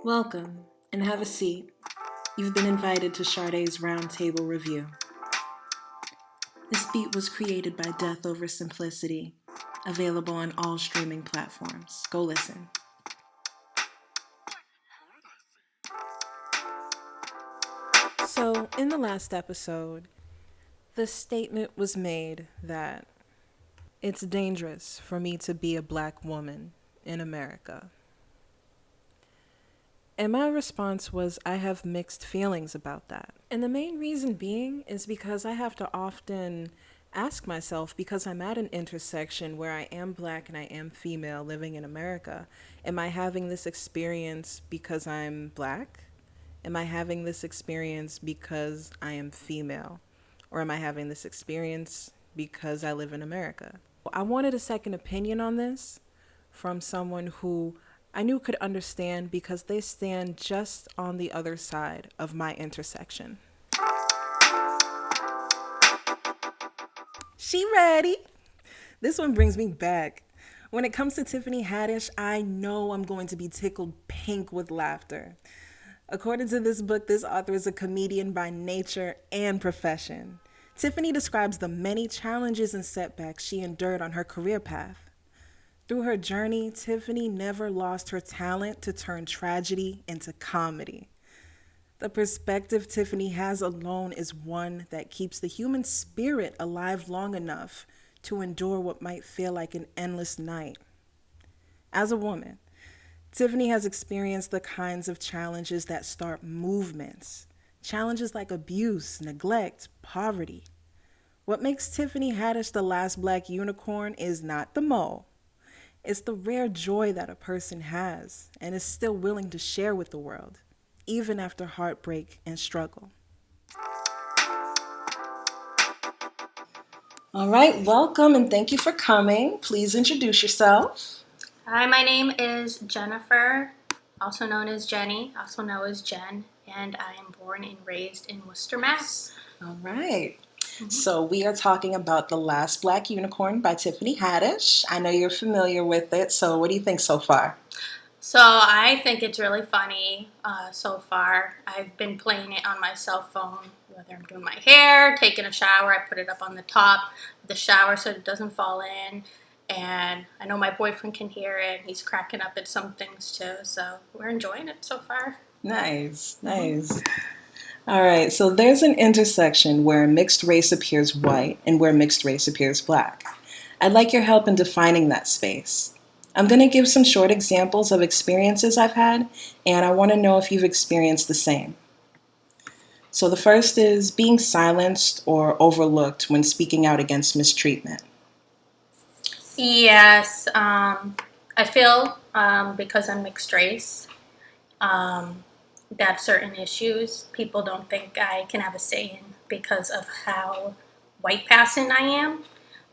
Welcome, and have a seat. You've been invited to Shardai's Roundtable Review. This beat was created by Death Over Simplicity, available on all streaming platforms. Go listen. So, in the last episode, the statement was made that it's dangerous for me to be a black woman in America. And my response was, I have mixed feelings about that. And the main reason being is because I have to often ask myself, because I'm at an intersection where I am black and I am female living in America, am I having this experience because I'm black? Am I having this experience because I am female? Or am I having this experience because I live in America? I wanted a second opinion on this from someone who I knew could understand because they stand just on the other side of my intersection. She ready? This one brings me back. When it comes to Tiffany Haddish, I know I'm going to be tickled pink with laughter. According to this book, this author is a comedian by nature and profession. Tiffany describes the many challenges and setbacks she endured on her career path. Through her journey, Tiffany never lost her talent to turn tragedy into comedy. The perspective Tiffany has alone is one that keeps the human spirit alive long enough to endure what might feel like an endless night. As a woman, Tiffany has experienced the kinds of challenges that start movements. Challenges like abuse, neglect, poverty. What makes Tiffany Haddish the last black unicorn is not the mole. It's the rare joy that a person has and is still willing to share with the world, even after heartbreak and struggle. All right, welcome and thank you for coming. Please introduce yourself. Hi, my name is Jennifer, also known as Jenny, also known as Jen, and I am born and raised in Worcester, Mass. All right. So we are talking about The Last Black Unicorn by Tiffany Haddish. I know you're familiar with it, so what do you think so far? So I think it's really funny so far. I've been playing it on my cell phone, whether I'm doing my hair, taking a shower. I put it up on the top of the shower so it doesn't fall in. And I know my boyfriend can hear it. He's cracking up at some things too. So we're enjoying it so far. Nice. All right, so there's an intersection where mixed race appears white and where mixed race appears black. I'd like your help in defining that space. I'm going to give some short examples of experiences I've had, and I want to know if you've experienced the same. So the first is being silenced or overlooked when speaking out against mistreatment. Yes, I feel because I'm mixed race, that certain issues people don't think I can have a say in because of how white passing I am.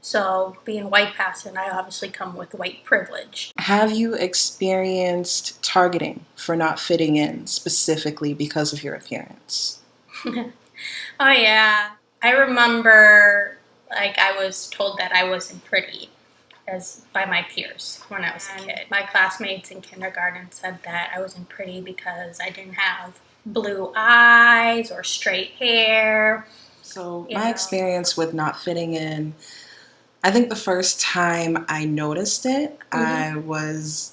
So being white passing, I obviously come with white privilege. Have you experienced targeting for not fitting in specifically because of your appearance? Oh yeah, I remember I was told that I wasn't pretty as by my peers when I was a kid. My classmates in kindergarten said that I wasn't pretty because I didn't have blue eyes or straight hair. So my experience with not fitting in, I think the first time I noticed it, I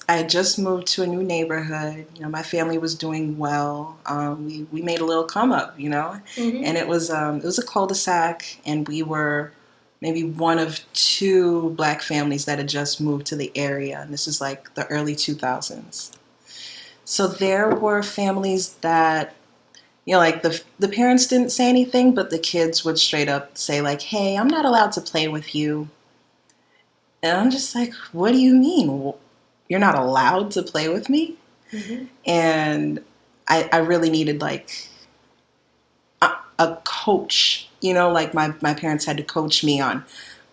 had just moved to a new neighborhood. My family was doing well. We made a little come up, and it was a cul-de-sac, and we were maybe one of two black families that had just moved to the area, and this is like the early 2000s. So there were families that, like the parents didn't say anything, but the kids would straight up say like, "Hey, I'm not allowed to play with you." And I'm just like, "What do you mean? You're not allowed to play with me?" And I really needed like a coach, like my parents had to coach me on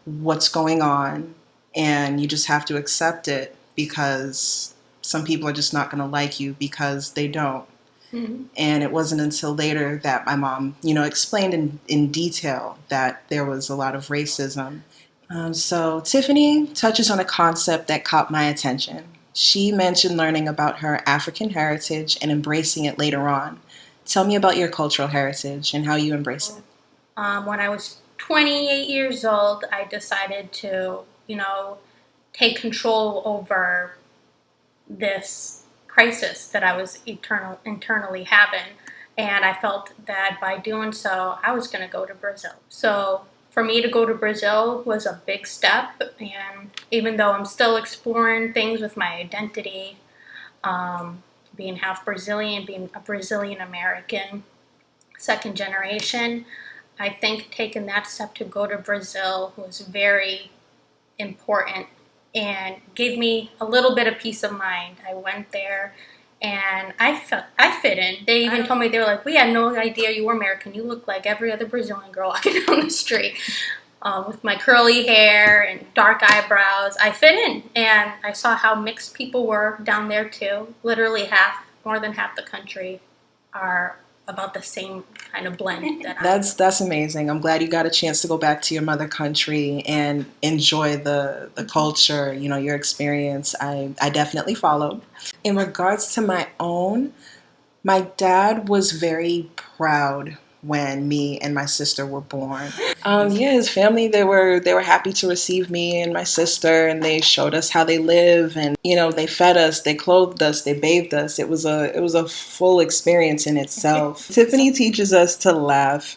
what's going on, and you just have to accept it because some people are just not going to like you because they don't. And it wasn't until later that my mom, explained in detail that there was a lot of racism. So Tiffany touches on a concept that caught my attention. She mentioned learning about her African heritage and embracing it later on. Tell me about your cultural heritage and how you embrace it. When I was 28 years old, I decided to, take control over this crisis that I was internally having. And I felt that by doing so, I was going to go to Brazil. So for me to go to Brazil was a big step. And even though I'm still exploring things with my identity, being half Brazilian, being a Brazilian American, second generation, I think taking that step to go to Brazil was very important and gave me a little bit of peace of mind. I went there and I fit in. They even told me, they were like, we had no idea you were American. You look like every other Brazilian girl walking down the street. With my curly hair and dark eyebrows, I fit in, and I saw how mixed people were down there too. Literally more than half the country are about the same kind of blend that That's amazing. I'm glad you got a chance to go back to your mother country and enjoy the culture, your experience. I definitely followed. In regards to my own, my dad was very proud when me and my sister were born. His family, they were happy to receive me and my sister, and they showed us how they live, and they fed us, they clothed us, they bathed us. It was a full experience in itself. Tiffany teaches us to laugh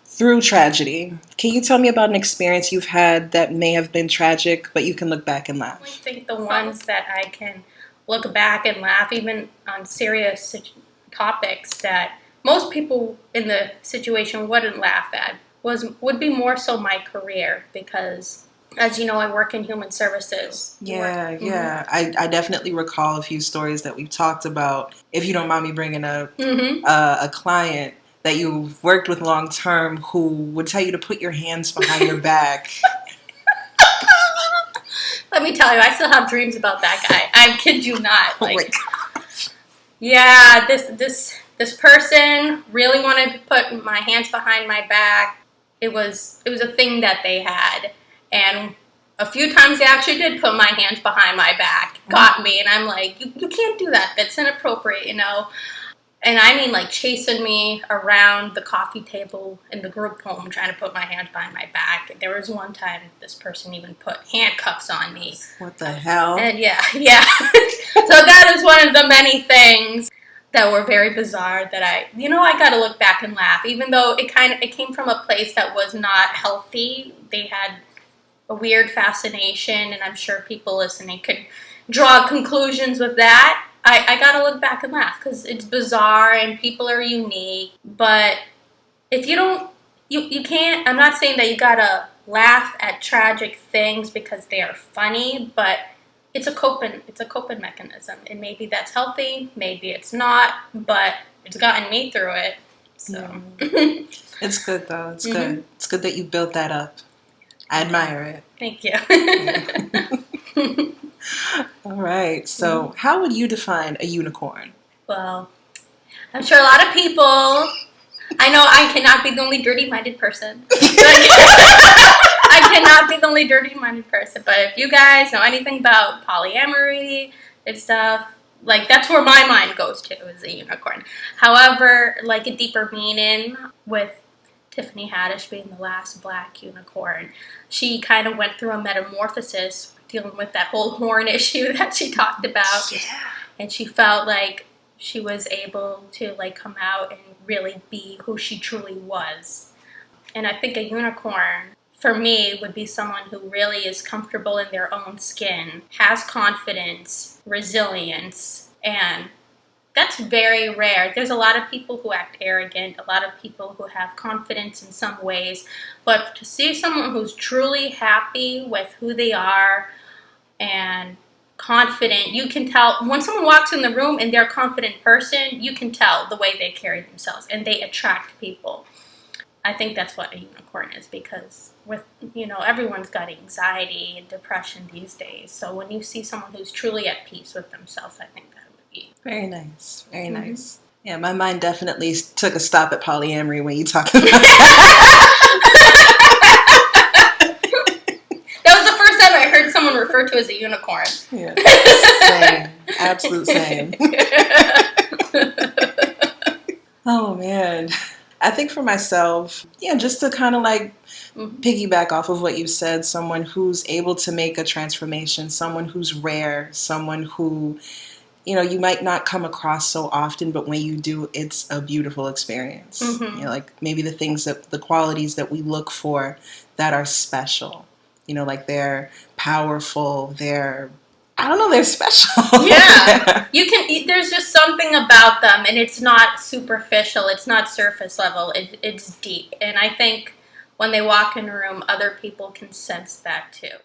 through tragedy. Can you tell me about an experience you've had that may have been tragic, but you can look back and laugh? I think the ones that I can look back and laugh, even on serious topics that most people in the situation wouldn't laugh at, would be more so my career, because as you know, I work in human services. Yeah. I definitely recall a few stories that we've talked about. If you don't mind me bringing up a client that you've worked with long term who would tell you to put your hands behind your back. Let me tell you, I still have dreams about that guy. I kid you not. Oh my God. Yeah, this person really wanted to put my hands behind my back. It was a thing that they had, and a few times they actually did put my hands behind my back, got me, and I'm like, you can't do that. That's inappropriate, And I mean, like, chasing me around the coffee table in the group home, trying to put my hands behind my back. There was one time this person even put handcuffs on me. What the hell? And yeah. So that is one of the many things that were very bizarre that I got to look back and laugh, even though it came from a place that was not healthy. They had a weird fascination, and I'm sure people listening could draw conclusions with that. I got to look back and laugh because it's bizarre and people are unique. But if you don't, you can't, I'm not saying that you got to laugh at tragic things because they are funny, but it's a coping mechanism, and maybe that's healthy, maybe it's not, but it's gotten me through it. So it's good though. It's good. It's good that you built that up. I admire it. Thank you. All right. So, how would you define a unicorn? Well, I'm sure a lot of people. I know I cannot be the only dirty-minded person. I cannot be the only dirty-minded person, but if you guys know anything about polyamory and stuff, like, that's where my mind goes to, is a unicorn. However, like, a deeper meaning with Tiffany Haddish being the last black unicorn, she kind of went through a metamorphosis dealing with that whole horn issue that she talked about. Yeah. And she felt like she was able to, like, come out and really be who she truly was. And I think a unicorn, for me, would be someone who really is comfortable in their own skin, has confidence, resilience, and that's very rare. There's a lot of people who act arrogant, a lot of people who have confidence in some ways, but to see someone who's truly happy with who they are and confident, you can tell when someone walks in the room and they're a confident person, you can tell the way they carry themselves, and they attract people. I think that's what a unicorn is, because with, everyone's got anxiety and depression these days. So when you see someone who's truly at peace with themselves, I think that would be very nice. Very nice. Yeah, my mind definitely took a stop at polyamory when you talked about that. That was the first time I heard someone refer refer to as a unicorn. Yeah. Same. Absolute same. Oh man. I think for myself, yeah, just to kind of like piggyback off of what you said, someone who's able to make a transformation, someone who's rare, someone who, you might not come across so often, but when you do, it's a beautiful experience. Like maybe the qualities that we look for that are special, like they're powerful, I don't know, they're special. Yeah. There's just something about them, and it's not superficial, it's not surface level, it's deep. And I think when they walk in a room, other people can sense that too.